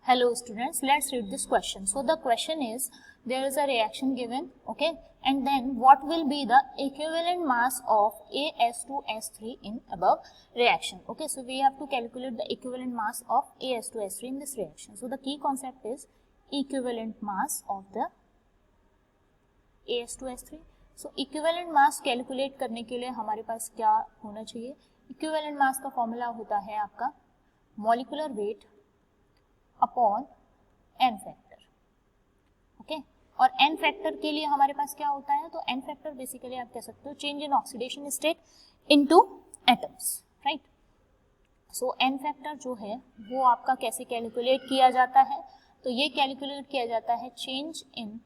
Hello students, let's read this question. So the question is, there is a reaction given, okay, and then what will be the equivalent mass of AS2S3 in above reaction. Okay, so we have to calculate the equivalent mass of AS2S3 in this reaction. So the key concept is equivalent mass of the AS2S3. So equivalent mass calculate करने के लिए हमारे पास क्या होना चाहिए? Equivalent mass का formula होता है आपका molecular weight upon N factor, okay. और एन फैक्टर के लिए हमारे पास क्या होता है? तो एन फैक्टर बेसिकली आप कह सकते हो change in oxidation state into atoms, right. So N factor जो है वो आपका कैसे कैलकुलेट किया जाता है? तो ये कैलकुलेट किया जाता है change in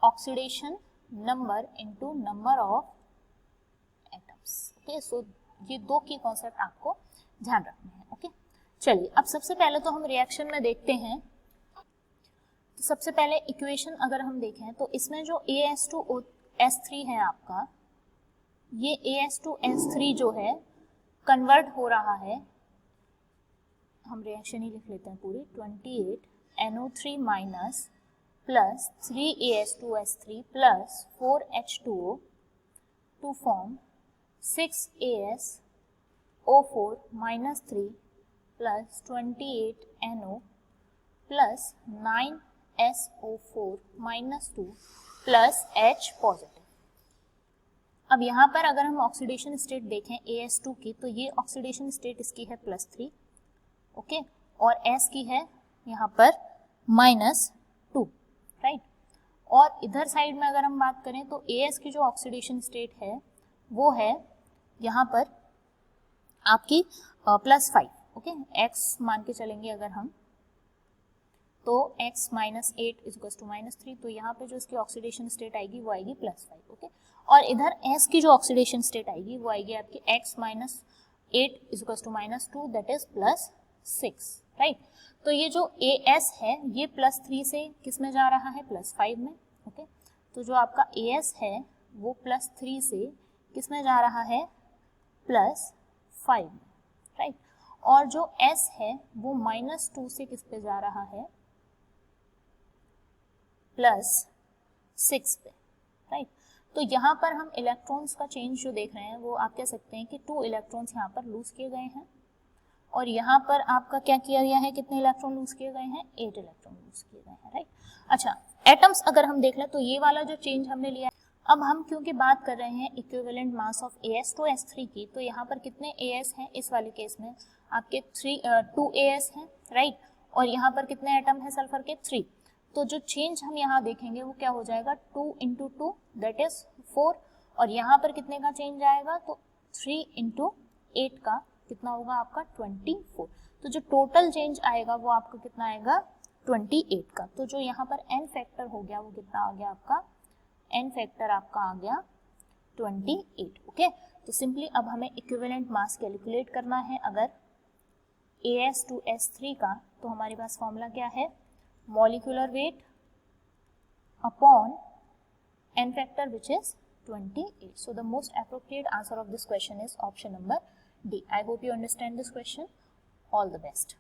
oxidation number into number of atoms, okay. So ये दो की कॉन्सेप्ट आपको ध्यान रखने हैं, ओके। चलिए अब सबसे पहले तो हम रिएक्शन में देखते हैं। तो सबसे पहले इक्वेशन अगर हम देखें तो इसमें जो AS2S3 है आपका, ये AS2S3 जो है कन्वर्ट हो रहा है, हम रिएक्शन ही लिख लेते हैं पूरी, 28NO3 minus plus 3AS2S3 plus 4H2O to form 6AsO4 minus 3 plus 28NO plus 9SO4 minus 2 plus H positive. अब यहाँ पर अगर हम ऑक्सीडेशन स्टेट देखें AS2 की, तो ये ऑक्सीडेशन स्टेट इसकी है +3, ओके, और S की है यहाँ पर -2, राइट। और इधर साइड में अगर हम बात करें तो AS की जो ऑक्सीडेशन स्टेट है वो है यहाँ पर आपकी +5, ओके। X मान के चलेंगे अगर हम, तो X -8 = -3, तो यहाँ पे जो इसकी ऑक्सीडेशन स्टेट आएगी वो आएगी +5, ओके। और इधर S की जो ऑक्सीडेशन स्टेट आएगी वो आएगी आपकी X -8 = -2, दैट इज +6, राइट। तो ये जो AS है ये +3 से किस में जा रहा है? +5 में, ओके। तो जो आपका AS है वो +3 से किस में जा रहा है? +5 में, राइट। और जो S है वो -2 से किस पे जा रहा है? +6 पे, राइट। तो यहाँ पर हम इलेक्ट्रॉन्स का चेंज जो देख रहे हैं वो आप कह सकते हैं कि 2 इलेक्ट्रॉन्स यहाँ पर लूज किए गए हैं, और यहाँ पर आपका क्या किया गया है? कितने इलेक्ट्रॉन लूज किए गए हैं? 8 इलेक्ट्रॉन लूज किए गए हैं, राइट। अच्छा, एटम्स अगर हम देख लें तो ये वाला जो चेंज हमने लिया, अब हम क्योंकि बात कर रहे हैं इक्विवेलेंट मास ऑफ AS2S3 की, तो यहाँ पर कितने AS हैं? इस वाले केस में आपके 2 AS हैं, राइट। और यहाँ पर कितने एटम हैं सल्फर के? 3। तो जो चेंज हम यहाँ देखेंगे वो क्या हो जाएगा? 2 × 2 दैट इज 4, और यहाँ पर कितने का चेंज आएगा? तो 3 × 8 का कितना होगा आपका? 24। तो जो टोटल चेंज आएगा वो आपका कितना आएगा? 28 का। तो जो यहाँ पर एन फैक्टर हो गया वो कितना आ गया आपका? एन फैक्टर आपका आ गया 28, ओके। तो सिंपली अब हमें इक्विवेलेंट मास कैलकुलेट करना है अगर AS2S3 का, तो हमारे पास फॉर्मूला क्या है? Molecular weight upon N factor which is 28. So the most appropriate answer of this question is option number D. I hope you understand this question. All the best.